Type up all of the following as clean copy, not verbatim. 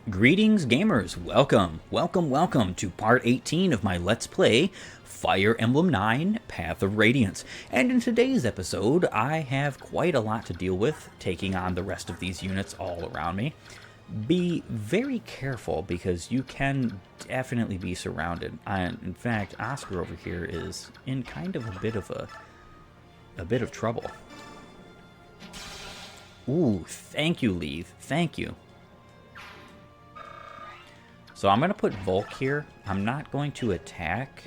Greetings gamers, welcome to part 18 of my Let's Play Fire Emblem 9 Path of Radiance. And in today's episode, I have quite a lot to deal with, taking on the rest of these units all around me. Be very careful because you can definitely be surrounded. In fact, Oscar over here is in kind of a bit of trouble. Ooh, thank you, Leave. Thank you. So I'm going to put Volk here. I'm not going to attack.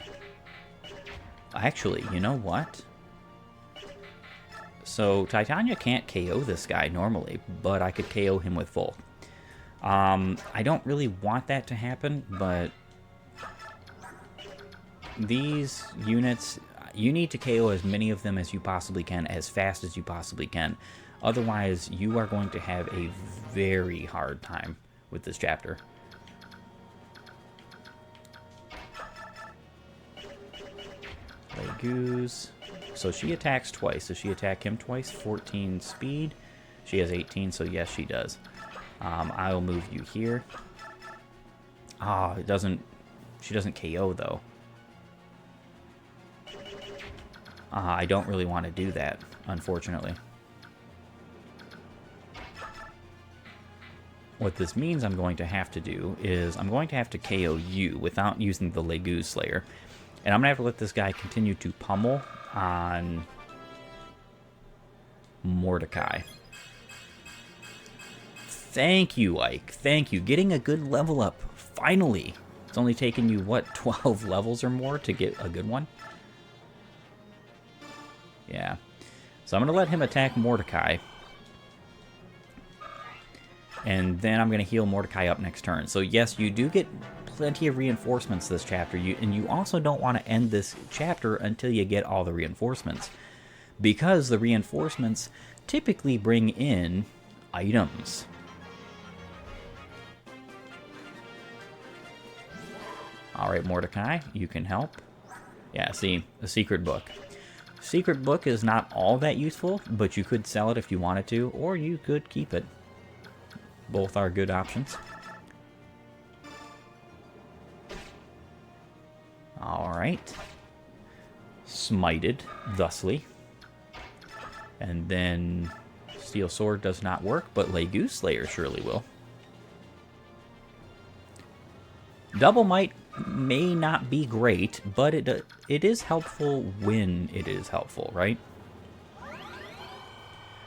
Actually, you know what? So Titania can't KO this guy normally, but I could KO him with Volk. I don't really want that to happen, but these units, you need to KO as many of them as you possibly can, as fast as you possibly can. Otherwise, you are going to have a very hard time with this chapter. Goose. So she attacks twice. Does she attack him twice? 14 speed. She has 18, so yes, she does. I'll move you here. It doesn't. She doesn't KO though. I don't really want to do that, unfortunately. What this means I'm going to have to do is I'm going to have to KO you without using the Legu's Slayer. And I'm going to have to let this guy continue to pummel on Mordecai. Thank you, Ike. Thank you. Getting a good level up. Finally. It's only taken you, what, 12 levels or more to get a good one? Yeah. So I'm going to let him attack Mordecai. And then I'm going to heal Mordecai up next turn. So yes, you do get plenty of reinforcements this chapter, and you also don't want to end this chapter until you get all the reinforcements, because the reinforcements typically bring in items. Alright, Mordecai, you can help. Yeah, see, the secret book. Secret book is not all that useful, but you could sell it if you wanted to, or you could keep it. Both are good options. Alright. Smited, thusly. And then Steel Sword does not work, but Legu's Slayer surely will. Double Might may not be great, but it is helpful when it is helpful, right?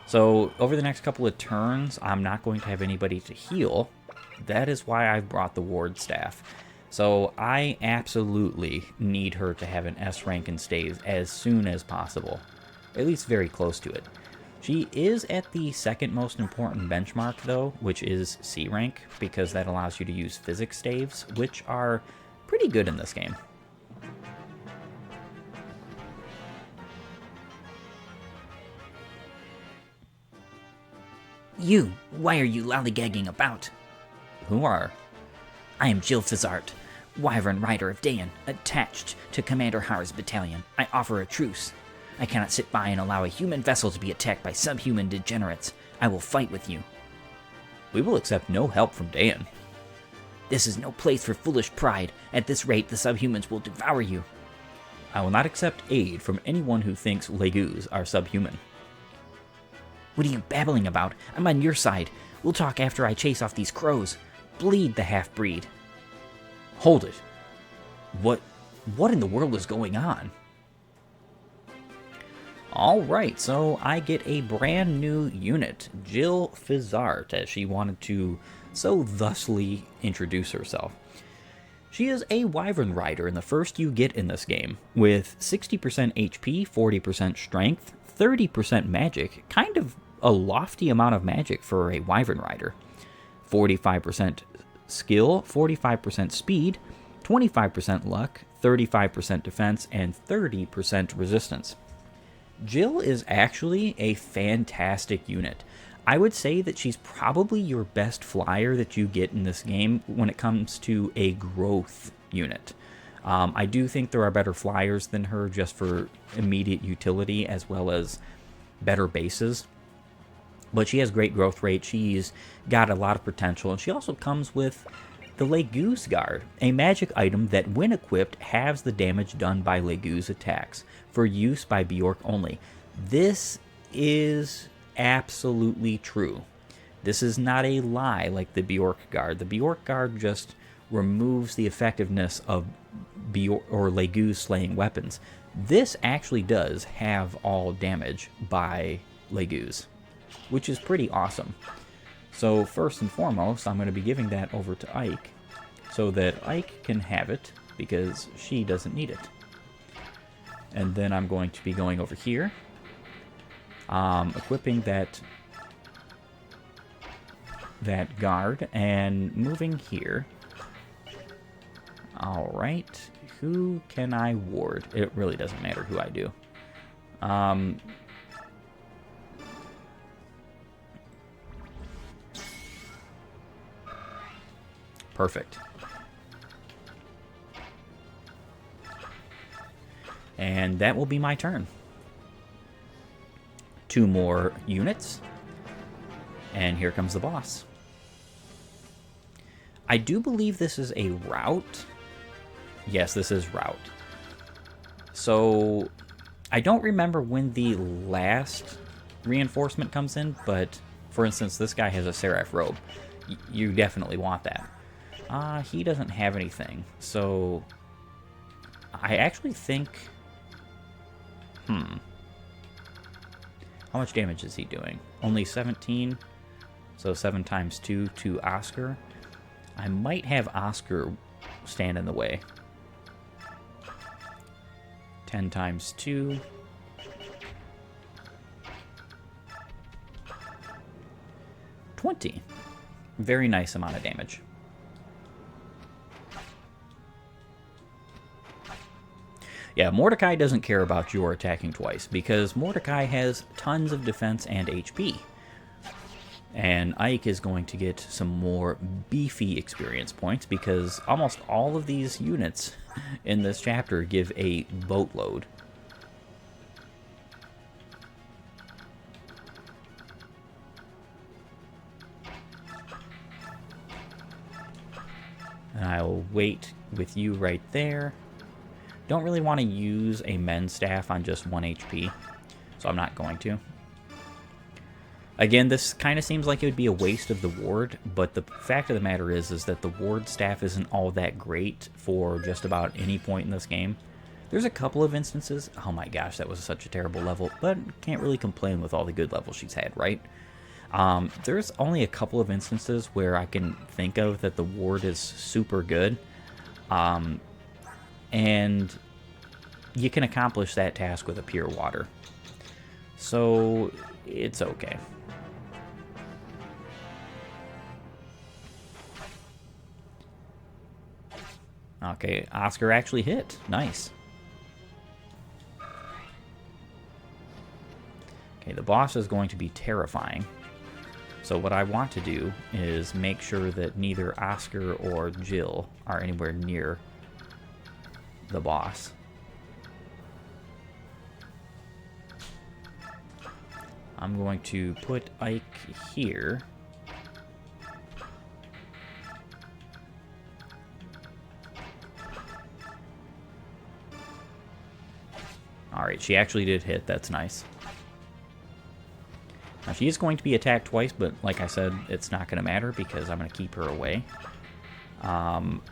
So, over the next couple of turns, I'm not going to have anybody to heal. That is why I've brought the Ward Staff. So, I absolutely need her to have an S rank and stays as soon as possible. At least very close to it. She is at the second most important benchmark, though, which is C rank, because that allows you to use physics staves, which are pretty good in this game. You! Why are you lollygagging about? Who are? I am Jill Fizzart, Wyvern Rider of Dayan, attached to Commander Har's battalion. I offer a truce. I cannot sit by and allow a human vessel to be attacked by subhuman degenerates. I will fight with you. We will accept no help from Dayan. This is no place for foolish pride. At this rate, the subhumans will devour you. I will not accept aid from anyone who thinks Legus are subhuman. What are you babbling about? I'm on your side. We'll talk after I chase off these crows. Bleed the half-breed. Hold it. What in the world is going on? Alright, so I get a brand new unit, Jill Fizzart, as she wanted to so thusly introduce herself. She is a Wyvern Rider, and the first you get in this game, with 60% HP, 40% strength, 30% magic, kind of a lofty amount of magic for a Wyvern Rider. 45% skill, 45% speed, 25% luck, 35% defense, and 30% resistance. Jill is actually a fantastic unit. I would say that she's probably your best flyer that you get in this game when it comes to a growth unit. I do think there are better flyers than her just for immediate utility as well as better bases. But she has great growth rate. She's got a lot of potential. And she also comes with the Legu's Guard, a magic item that when equipped halves the damage done by Legu's attacks for use by Bjork only. This is absolutely true. This is not a lie like the Bjork Guard. The Bjork Guard just removes the effectiveness of Bjork or Legu's slaying weapons. This actually does have all damage by Legu's, which is pretty awesome. So first and foremost, I'm going to be giving that over to Ike so that Ike can have it because she doesn't need it. And then I'm going to be going over here, equipping that guard and moving here. All right, who can I ward? It really doesn't matter who I do. Perfect. And that will be my turn. 2 more units. And here comes the boss. I do believe this is a route. Yes, this is route. So, I don't remember when the last reinforcement comes in, but for instance, this guy has a Seraph robe. You definitely want that. He doesn't have anything, so I actually think... How much damage is he doing? Only 17, so 7 times 2 to Oscar. I might have Oscar stand in the way. 10 times 2. 20. Very nice amount of damage. Yeah, Mordecai doesn't care about your attacking twice, because Mordecai has tons of defense and HP. And Ike is going to get some more beefy experience points, because almost all of these units in this chapter give a boatload. And I'll wait with you right there. Don't really want to use a men's staff on just 1 HP, so I'm not going to. Again, this kind of seems like it would be a waste of the ward, but the fact of the matter is that the ward staff isn't all that great for just about any point in this game. There's a couple of instances. Oh my gosh, that was such a terrible level, but can't really complain with all the good levels she's had, right? There's only a couple of instances where I can think of that the ward is super good. And you can accomplish that task with a pure water. So, it's okay. Okay, Oscar actually hit. Nice. Okay, the boss is going to be terrifying. So what I want to do is make sure that neither Oscar or Jill are anywhere near the boss. I'm going to put Ike here. Alright, she actually did hit. That's nice. Now, she is going to be attacked twice, but like I said, it's not going to matter because I'm going to keep her away.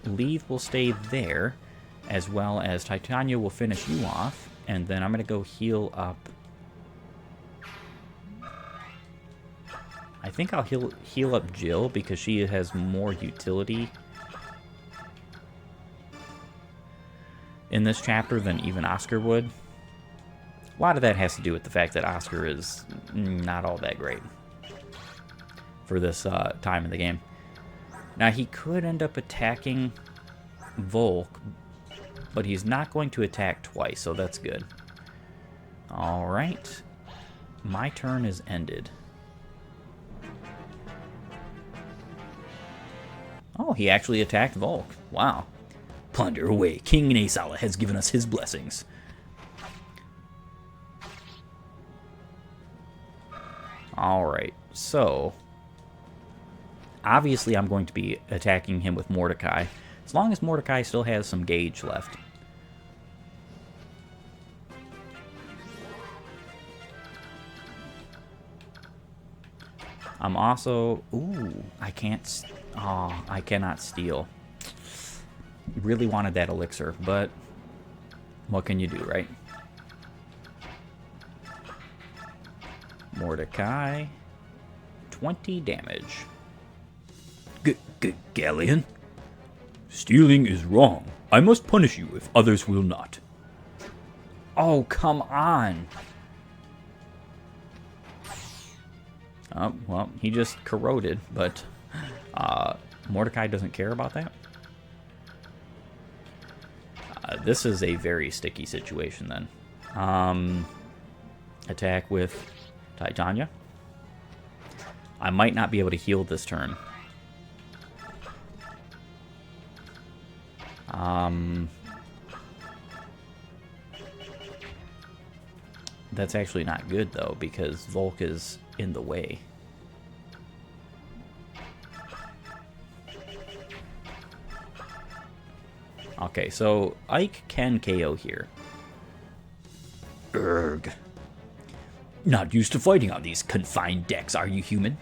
Leave will stay there, as well as Titania will finish you off, and then I'm going to go heal up. I think I'll heal up Jill because she has more utility in this chapter than even Oscar would. A lot of that has to do with the fact that Oscar is not all that great for this time in the game. Now, he could end up attacking Volk, but he's not going to attack twice, so that's good. Alright. My turn is ended. Oh, he actually attacked Volk. Wow. Plunder away. King Nasala has given us his blessings. Alright, So, obviously I'm going to be attacking him with Mordecai, as long as Mordecai still has some gauge left. I'm also... Ooh, I can't... Oh, I cannot steal. Really wanted that elixir, but what can you do, right? Mordecai. 20 damage. Galleon? Stealing is wrong. I must punish you if others will not. Oh, come on. Oh, well, he just corroded, but Mordecai doesn't care about that. This is a very sticky situation then. Attack with Titania. I might not be able to heal this turn. That's actually not good, though, because Volk is in the way. Okay, so Ike can KO here. Urgh. Not used to fighting on these confined decks, are you, human?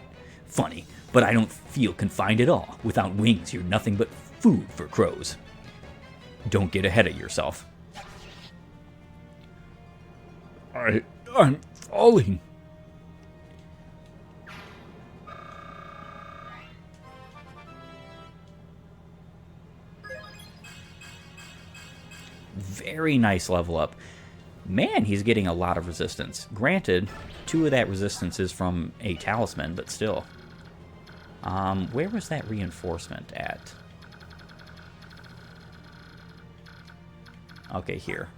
Funny, but I don't feel confined at all. Without wings, you're nothing but food for crows. Don't get ahead of yourself. I'm falling. Very nice level up. Man, he's getting a lot of resistance. Granted, 2 of that resistance is from a talisman, but still. Where was that reinforcement at? Okay, here.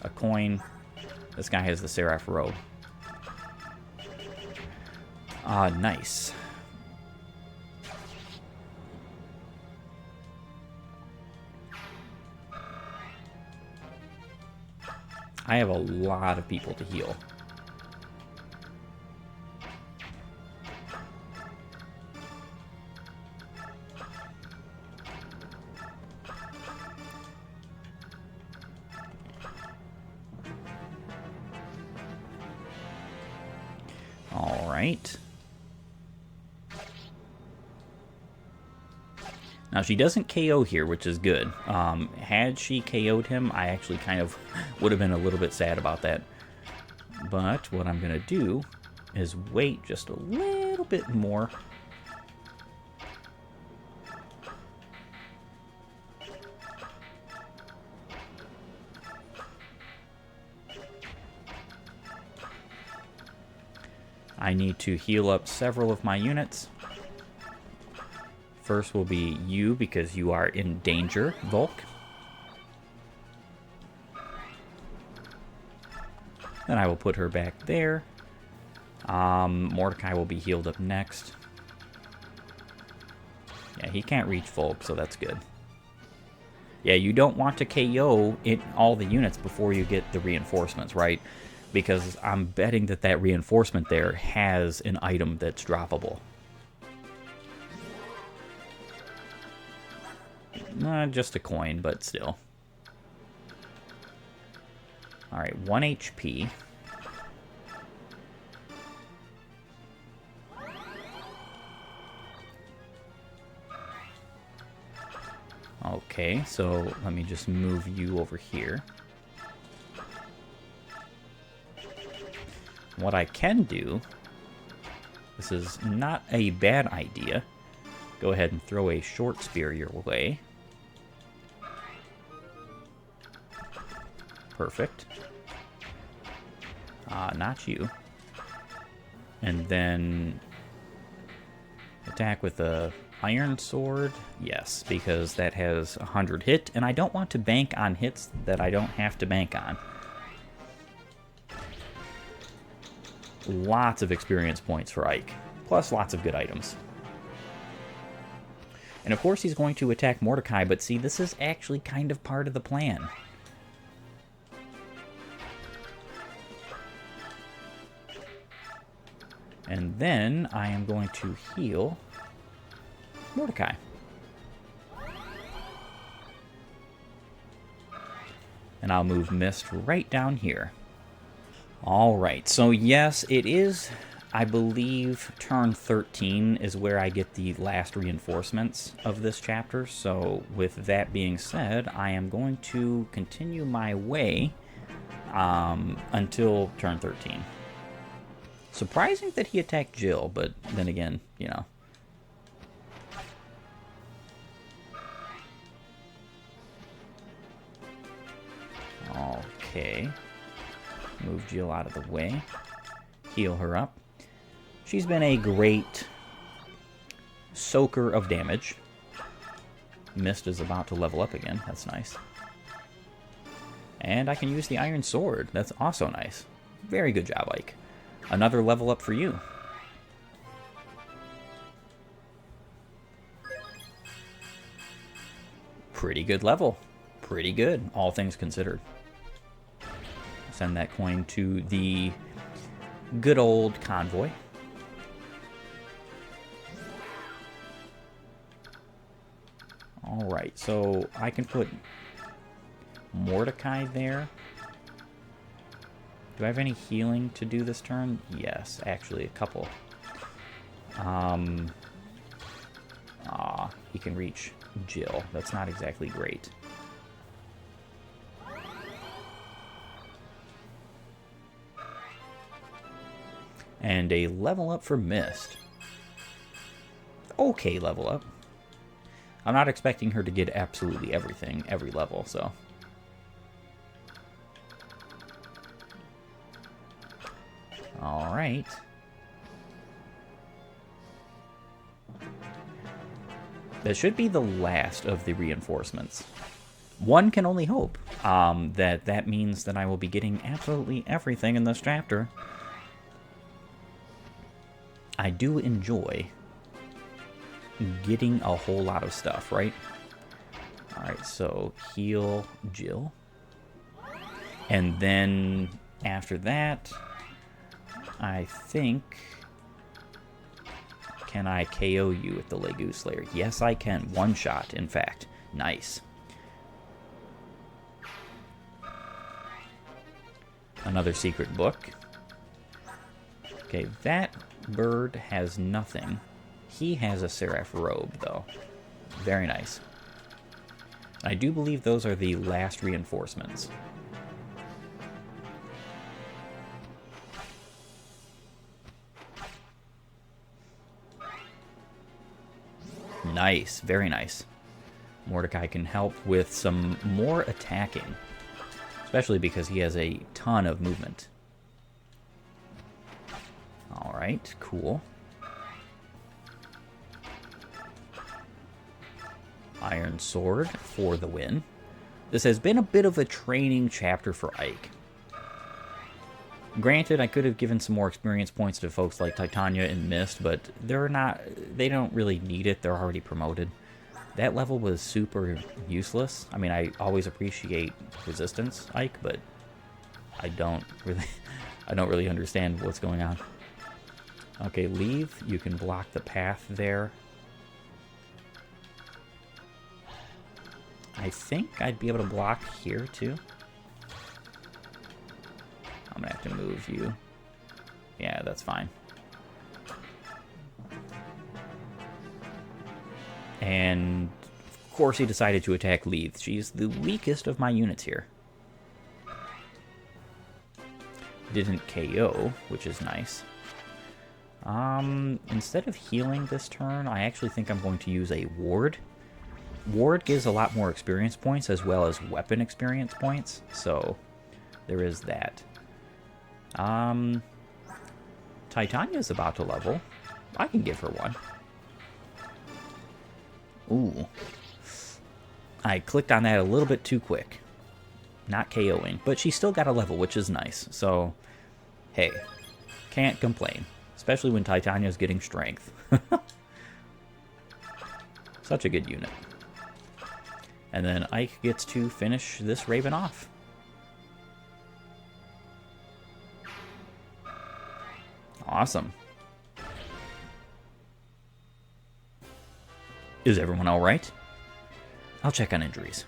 A coin. This guy has the Seraph robe. Nice. I have a lot of people to heal. All right. Now, she doesn't KO here, which is good. Had she KO'd him, I actually kind of would have been a little bit sad about that. But what I'm going to do is wait just a little bit more. I need to heal up several of my units. First will be you, because you are in danger, Volk. Then I will put her back there. Mordecai will be healed up next. Yeah, he can't reach Volk, so that's good. Yeah, you don't want to KO all the units before you get the reinforcements, right? Because I'm betting that that reinforcement there has an item that's droppable. Just a coin, but still. Alright, 1 HP. Okay, so let me just move you over here. What I can do, this is not a bad idea. Go ahead and throw a short spear your way. Perfect. Not you. And then attack with a iron sword. Yes, because that has 100 hit, and I don't want to bank on hits that I don't have to bank on. Lots of experience points for Ike, plus lots of good items. And of course he's going to attack Mordecai, but see, this is actually kind of part of the plan. And then I am going to heal Mordecai. And I'll move Mist right down here. Alright, so yes, it is, I believe, turn 13 is where I get the last reinforcements of this chapter. So with that being said, I am going to continue my way until turn 13. Surprising that he attacked Jill, but then again, you know. Okay. Move Jill out of the way. Heal her up. She's been a great soaker of damage. Mist is about to level up again. That's nice. And I can use the Iron Sword. That's also nice. Very good job, Ike. Another level up for you. Pretty good level. Pretty good, all things considered. Send that coin to the good old convoy. Alright, so I can put Mordecai there. Do I have any healing to do this turn? Yes, actually, a couple. He can reach Jill. That's not exactly great. And a level up for Mist. Okay, level up. I'm not expecting her to get absolutely everything, every level, so. Alright. That should be the last of the reinforcements. One can only hope that means that I will be getting absolutely everything in this chapter. I do enjoy getting a whole lot of stuff, right? Alright, so heal Jill. And then after that, I think... Can I KO you with the Legoose Slayer? Yes, I can. One shot, in fact. Nice. Another secret book. Okay, that bird has nothing. He has a Seraph robe, though. Very nice. I do believe those are the last reinforcements. Nice, very nice. Mordecai can help with some more attacking, especially because he has a ton of movement. Alright, cool. Iron Sword for the win. This has been a bit of a training chapter for Ike. Granted, I could have given some more experience points to folks like Titania and Mist, but they don't really need it. They're already promoted. That level was super useless. I mean, I always appreciate resistance, Ike, but I don't really understand what's going on. Okay, leave. You can block the path there. I think I'd be able to block here too. I'm gonna have to move you. Yeah, that's fine. And of course he decided to attack Leith. She's the weakest of my units here. Didn't KO, which is nice. Instead of healing this turn, I actually think I'm going to use a ward. Ward gives a lot more experience points as well as weapon experience points, so there is that. Titania's about to level. I can give her one. Ooh. I clicked on that a little bit too quick. Not KOing, but she still got a level, which is nice. So, hey, can't complain. Especially when Titania's getting strength. Such a good unit. And then Ike gets to finish this Raven off. Awesome. Is everyone alright? I'll check on injuries.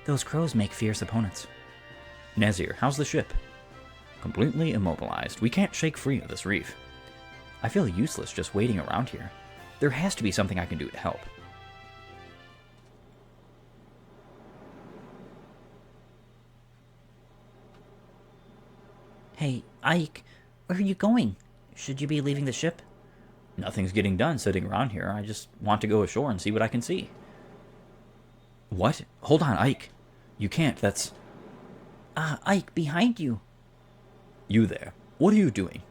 Those crows make fierce opponents. Nazir, how's the ship? Completely immobilized. We can't shake free of this reef. I feel useless just waiting around here. There has to be something I can do to help. Hey, Ike, where are you going? Should you be leaving the ship? Nothing's getting done sitting around here. I just want to go ashore and see what I can see. What? Hold on, Ike. You can't, that's... Ike, behind you. You there. What are you doing?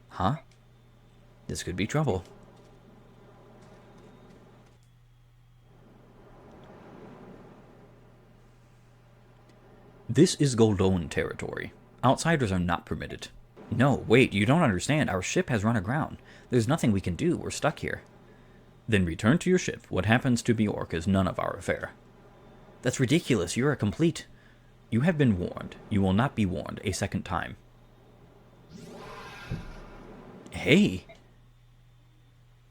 Huh? This could be trouble. This is Goldoan territory. Outsiders are not permitted. No, wait, you don't understand. Our ship has run aground. There's nothing we can do. We're stuck here. Then return to your ship. What happens to Bjork is none of our affair. That's ridiculous. You're a complete... You have been warned. You will not be warned a second time. Hey!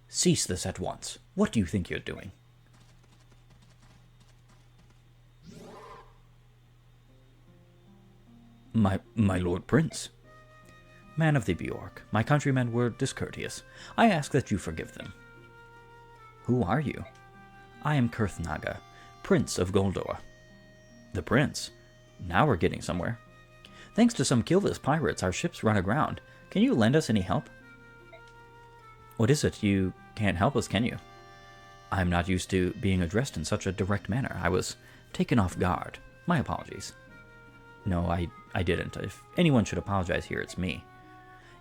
Cease this at once. What do you think you're doing? My Lord Prince. Man of the Bjork, my countrymen were discourteous. I ask that you forgive them. Who are you? I am Kurthnaga, Prince of Goldoa. The Prince? Now we're getting somewhere. Thanks to some Kilvas pirates, our ships run aground. Can you lend us any help? What is it? You can't help us, can you? I'm not used to being addressed in such a direct manner. I was taken off guard. My apologies. No, I didn't. If anyone should apologize here, it's me.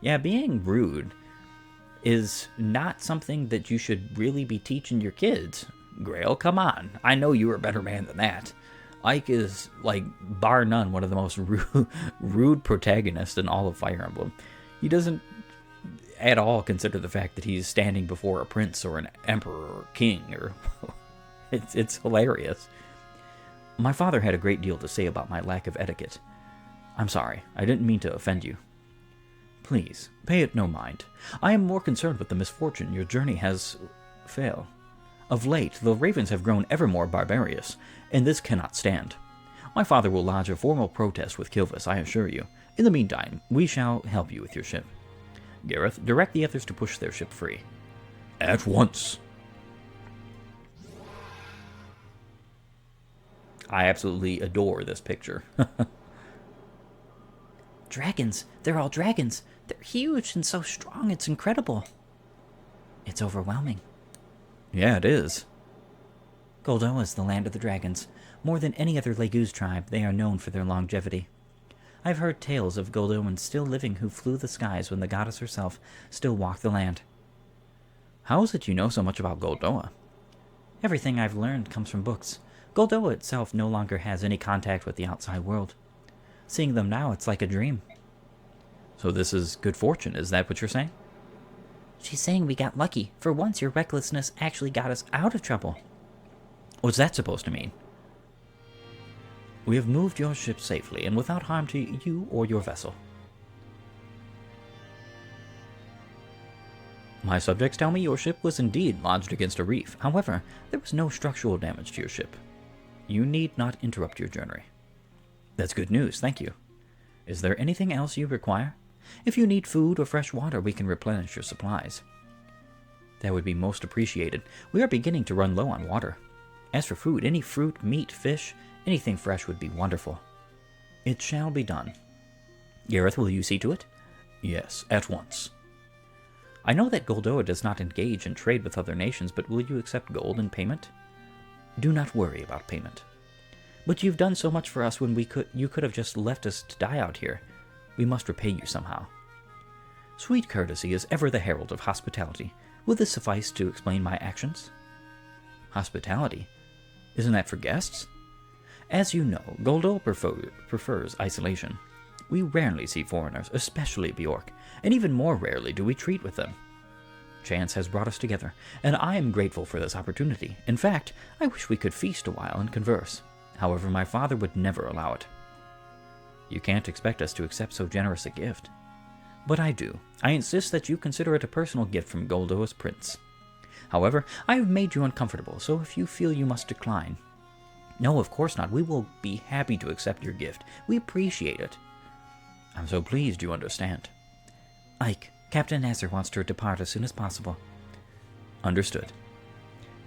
Yeah, being rude is not something that you should really be teaching your kids. Grail, come on. I know you're a better man than that. Ike is, like, bar none, one of the most rude protagonists in all of Fire Emblem. He doesn't at all consider the fact that he's standing before a prince or an emperor or king. Or it's hilarious. My father had a great deal to say about my lack of etiquette. I'm sorry. I didn't mean to offend you. Please, pay it no mind. I am more concerned with the misfortune your journey has failed. Of late, the ravens have grown ever more barbarous, and this cannot stand. My father will lodge a formal protest with Kilvas, I assure you. In the meantime, we shall help you with your ship. Gareth, direct the others to push their ship free. At once. I absolutely adore this picture. Dragons! They're all dragons! They're huge and so strong, it's incredible. It's overwhelming. Yeah, it is. Goldoa is the land of the dragons. More than any other Legu's tribe, they are known for their longevity. I've heard tales of Goldoans still living who flew the skies when the goddess herself still walked the land. How is it you know so much about Goldoa? Everything I've learned comes from books. Goldoa itself no longer has any contact with the outside world. Seeing them now, it's like a dream. So this is good fortune, is that what you're saying? She's saying we got lucky. For once, your recklessness actually got us out of trouble. What's that supposed to mean? We have moved your ship safely and without harm to you or your vessel. My subjects tell me your ship was indeed lodged against a reef. However, there was no structural damage to your ship. You need not interrupt your journey. That's good news, thank you. Is there anything else you require? If you need food or fresh water, we can replenish your supplies. That would be most appreciated. We are beginning to run low on water. As for food, any fruit, meat, fish, anything fresh would be wonderful. It shall be done. Gareth, will you see to it? Yes, at once. I know that Goldoa does not engage in trade with other nations, but will you accept gold in payment? Do not worry about payment. But you've done so much for us when you could have just left us to die out here. We must repay you somehow. Sweet courtesy is ever the herald of hospitality. Will this suffice to explain my actions? Hospitality? Isn't that for guests? As you know, Goldoa prefers isolation. We rarely see foreigners, especially Bjork, and even more rarely do we treat with them. Chance has brought us together, and I am grateful for this opportunity. In fact, I wish we could feast a while and converse. However, my father would never allow it. You can't expect us to accept so generous a gift. But I do. I insist that you consider it a personal gift from Goldoa's prince. However, I have made you uncomfortable, so if you feel you must decline... No, of course not. We will be happy to accept your gift. We appreciate it. I'm so pleased you understand. Ike, Captain Nasser wants to depart as soon as possible. Understood.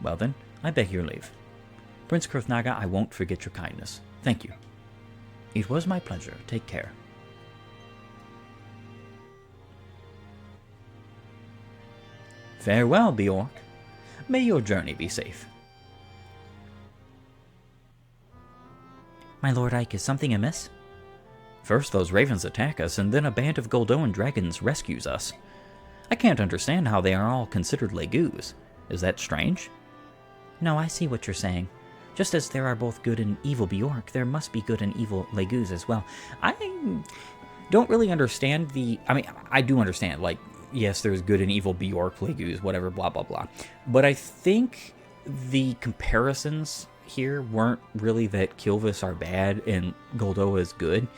Well then, I beg your leave. Prince Kurthnaga, I won't forget your kindness. Thank you. It was my pleasure. Take care. Farewell, Bjork. May your journey be safe. My Lord Ike, is something amiss? First those ravens attack us, and then a band of Goldoan dragons rescues us. I can't understand how they are all considered legus. Is that strange? No, I see what you're saying. Just as there are both good and evil Bjork, there must be good and evil legus as well. I don't really understand the... I mean, I do understand, like, yes, there's good and evil Bjork, legus, whatever, blah, blah, blah. But I think the comparisons here weren't really that Kilvas are bad and Goldoa is good,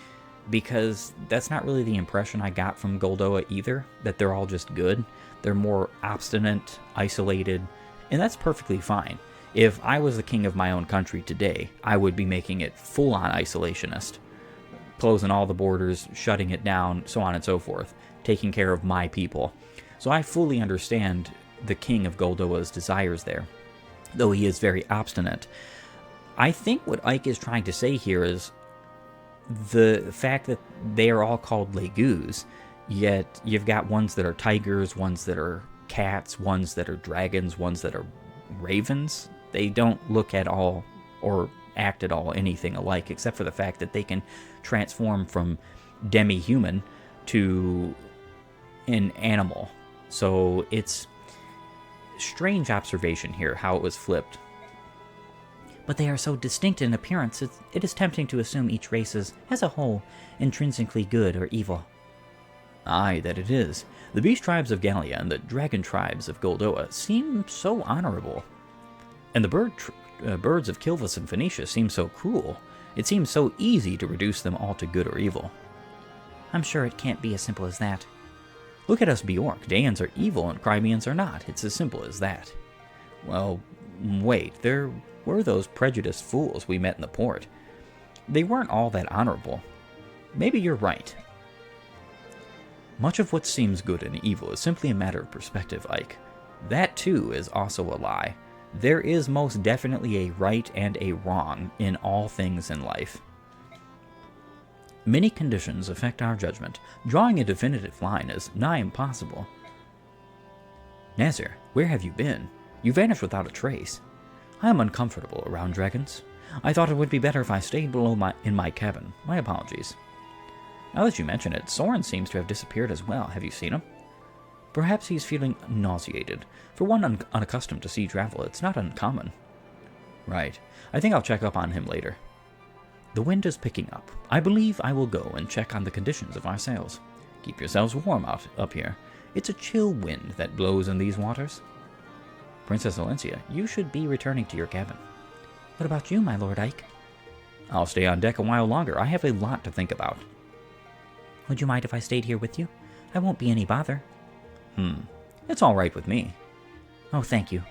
because that's not really the impression I got from Goldoa either, that they're all just good. They're more obstinate, isolated, and that's perfectly fine. If I was the king of my own country today, I would be making it full-on isolationist, closing all the borders, shutting it down, so on and so forth, taking care of my people. So I fully understand the king of Goldoa's desires there, though he is very obstinate. I think what Ike is trying to say here is the fact that they are all called legus, yet you've got ones that are tigers, ones that are cats, ones that are dragons, ones that are ravens. They don't look at all or act at all anything alike, except for the fact that they can transform from demi-human to an animal. So it's strange observation here, how it was flipped. But they are so distinct in appearance, it is tempting to assume each race is, as a whole, intrinsically good or evil. Aye, that it is. The beast tribes of Gallia and the dragon tribes of Goldoa seem so honorable. And the birds of Kilvas and Phoenicia seem so cruel. It seems so easy to reduce them all to good or evil. I'm sure it can't be as simple as that. Look at us Bjork. Daeans are evil and Crimeans are not. It's as simple as that. Well, wait, there were those prejudiced fools we met in the port. They weren't all that honorable. Maybe you're right. Much of what seems good and evil is simply a matter of perspective, Ike. That, too, is also a lie. There is most definitely a right and a wrong in all things in life. Many conditions affect our judgment. Drawing a definitive line is nigh impossible. Nasser, where have you been? You vanished without a trace. I am uncomfortable around dragons. I thought it would be better if I stayed below in my cabin. My apologies. Now that you mention it, Soren seems to have disappeared as well. Have you seen him? Perhaps he's feeling nauseated. For one unaccustomed to sea travel, it's not uncommon. Right. I think I'll check up on him later. The wind is picking up. I believe I will go and check on the conditions of our sails. Keep yourselves warm up here. It's a chill wind that blows in these waters. Princess Valencia, you should be returning to your cabin. What about you, my Lord Ike? I'll stay on deck a while longer. I have a lot to think about. Would you mind if I stayed here with you? I won't be any bother. It's all right with me. Oh, thank you.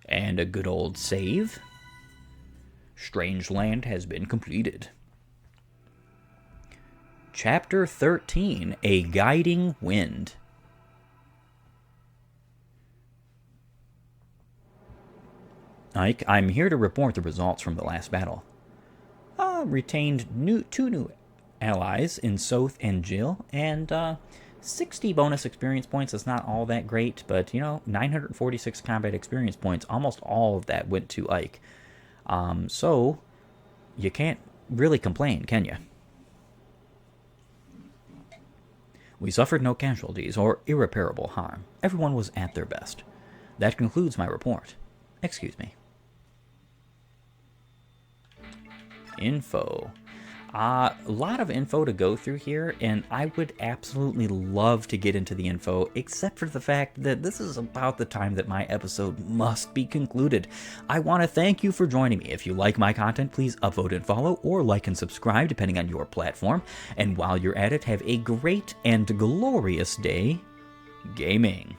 And a good old save. Strange Land has been completed. Chapter 13, A Guiding Wind. Ike, I'm here to report the results from the last battle. Retained two new allies in Soth and Jill, and 60 bonus experience points. Is not all that great, but 946 combat experience points. Almost all of that went to Ike. So you can't really complain, can you? We suffered no casualties or irreparable harm. Everyone was at their best. That concludes my report. Excuse me. Info. A lot of info to go through here, and I would absolutely love to get into the info, except for the fact that this is about the time that my episode must be concluded. I want to thank you for joining me. If you like my content, please upvote and follow, or like and subscribe, depending on your platform. And while you're at it, have a great and glorious day gaming.